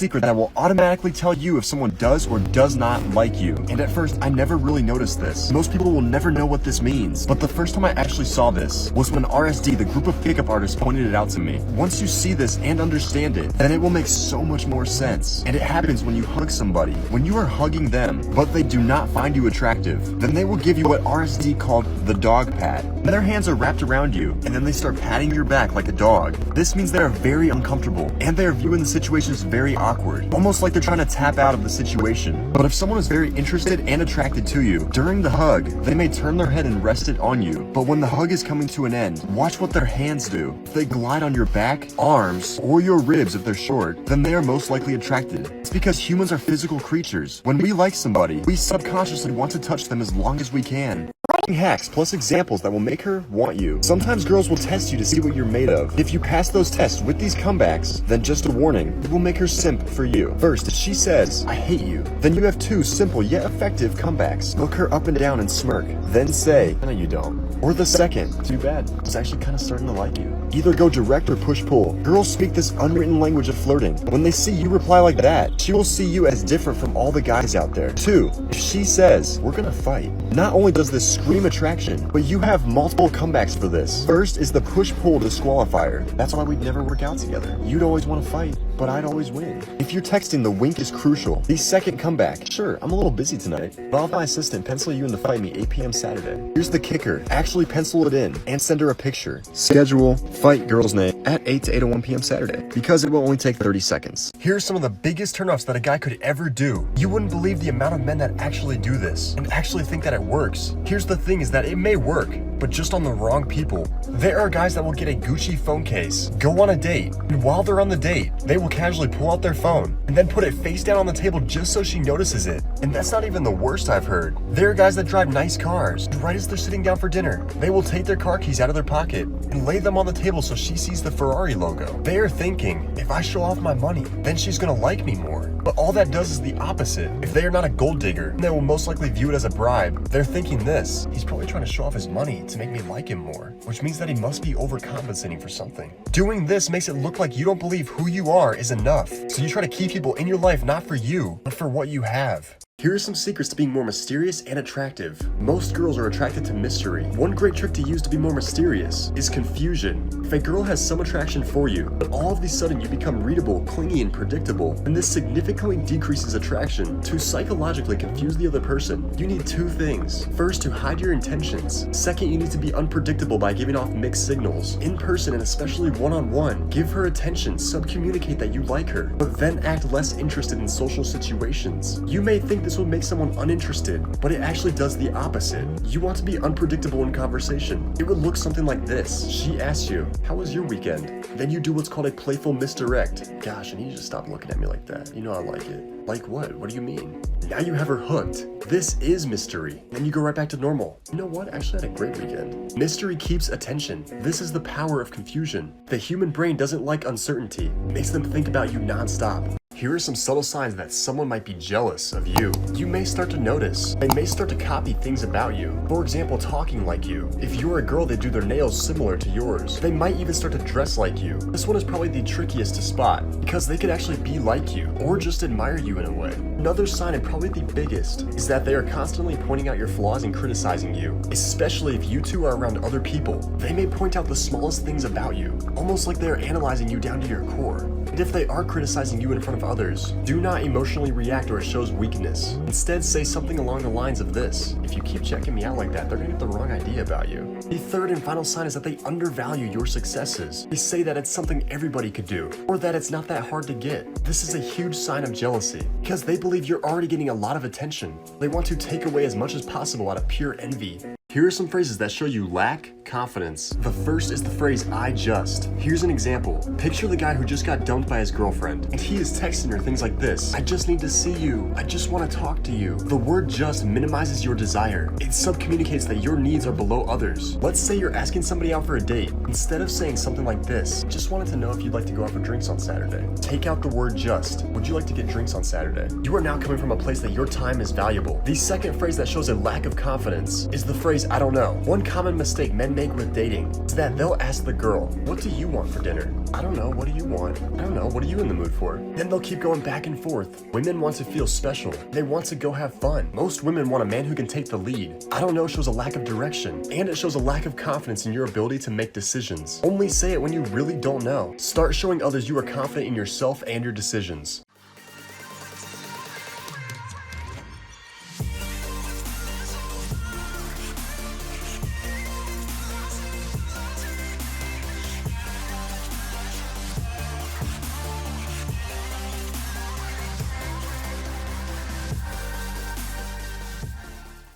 secret that will automatically tell you if someone does or does not like you. And at first, I never really noticed this. Most people will never know what this means. But the first time I actually saw this was when RSD, the group of pickup artists, pointed it out to me. Once you see this and understand it, then it will make so much more sense. And it happens when you hug somebody. When you are hugging them, but they do not find you attractive, then they will give you what RSD called the dog pat. Then their hands are wrapped around you, and then they start patting your back like a dog. This means they are very uncomfortable, and they are viewing the situation as very awkward, almost like they're trying to tap out of the situation. But if someone is very interested and attracted to you, during the hug, they may turn their head and rest it on you. But when the hug is coming to an end, watch what their hands do. If they glide on your back, arms, or your ribs if they're short, then they are most likely attracted. It's because humans are physical creatures. When we like somebody, we subconsciously want to touch them as long as we can. Hacks plus examples that will make her want you. Sometimes girls will test you to see what you're made of. If you pass those tests with these comebacks, then just a warning, it will make her simp for you. First, if she says, "I hate you," then you have two simple yet effective comebacks. Look her up and down and smirk. Then say, "No, you don't." Or the second, "Too bad, I was actually kind of starting to like you." Either go direct or push-pull. Girls speak this unwritten language of flirting. When they see you reply like that, she will see you as different from all the guys out there. 2, if she says, "We're gonna fight," not only does this scream attraction, but you have multiple comebacks for this. First is the push-pull disqualifier. That's why we'd never work out together. You'd always want to fight, but I'd always win. If you're texting, the wink is crucial. The second comeback, "Sure, I'm a little busy tonight, but I'll have my assistant pencil you in to fight me 8 p.m. Saturday." Here's the kicker. Actually pencil it in and send her a picture. Schedule fight girl's name at 8 to 8:01 p.m. Saturday, because it will only take 30 seconds. Here's some of the biggest turnoffs that a guy could ever do. You wouldn't believe the amount of men that actually do this and actually think that it works. Here's the thing is that it may work, but just on the wrong people. There are guys that will get a Gucci phone case, go on a date, and while they're on the date, they will casually pull out their phone and then put it face down on the table just so she notices it. And that's not even the worst I've heard. There are guys that drive nice cars, and right as they're sitting down for dinner, they will take their car keys out of their pocket and lay them on the table so she sees the Ferrari logo. They are thinking, if I show off my money, then she's gonna like me more. But all that does is the opposite. If they are not a gold digger, they will most likely view it as a bribe. They're thinking this, he's probably trying to show off his money to make me like him more, which means that he must be overcompensating for something. Doing this makes it look like you don't believe who you are is enough. So you try to keep people in your life not for you, but for what you have. Here are some secrets to being more mysterious and attractive. Most girls are attracted to mystery. One great trick to use to be more mysterious is confusion. If a girl has some attraction for you, but all of a sudden you become readable, clingy, and predictable, then this significantly decreases attraction. To psychologically confuse the other person, you need 2 things. First, to hide your intentions. Second, you need to be unpredictable by giving off mixed signals. In person and especially one-on-one, give her attention, subcommunicate that you like her, but then act less interested in social situations. You may think this will make someone uninterested, but it actually does the opposite. You want to be unpredictable in conversation. It would look something like this. She asks you, "How was your weekend?" Then you do what's called a playful misdirect. "Gosh, I need you to stop looking at me like that. You know I like it." "Like what? What do you mean?" Now you have her hooked. This is mystery. Then you go right back to normal. "You know what? I actually had a great weekend." Mystery keeps attention. This is the power of confusion. The human brain doesn't like uncertainty. It makes them think about you nonstop. Here are some subtle signs that someone might be jealous of you. You may start to notice. They may start to copy things about you. For example, talking like you. If you're a girl, they do their nails similar to yours. They might even start to dress like you. This one is probably the trickiest to spot, because they could actually be like you, or just admire you in a way. Another sign, and probably the biggest, is that they are constantly pointing out your flaws and criticizing you, especially if you two are around other people. They may point out the smallest things about you, almost like they are analyzing you down to your core. And if they are criticizing you in front of others, do not emotionally react or it shows weakness. Instead, say something along the lines of this: "If you keep checking me out like that, they're gonna get the wrong idea about you." The third and final sign is that they undervalue your successes. They say that it's something everybody could do, or that it's not that hard to get. This is a huge sign of jealousy, because they believe you're already getting a lot of attention. They want to take away as much as possible out of pure envy. Here are some phrases that show you lack confidence. The first is the phrase, "I just." Here's an example. Picture the guy who just got dumped by his girlfriend, and he is texting her things like this: "I just need to see you. I just want to talk to you." The word "just" minimizes your desire. It subcommunicates that your needs are below others. Let's say you're asking somebody out for a date. Instead of saying something like this, "Just wanted to know if you'd like to go out for drinks on Saturday," take out the word "just." "Would you like to get drinks on Saturday?" You are now coming from a place that your time is valuable. The second phrase that shows a lack of confidence is the phrase, Anyways, I don't know. One common mistake men make with dating is that they'll ask the girl, what do you want for dinner? I don't know, what do you want? I don't know, what are you in the mood for? Then they'll keep going back and forth. Women want to feel special. They want to go have fun. Most women want a man who can take the lead. I don't know shows a lack of direction, and it shows a lack of confidence in your ability to make decisions. Only say it when you really don't know. Start showing others you are confident in yourself and your decisions.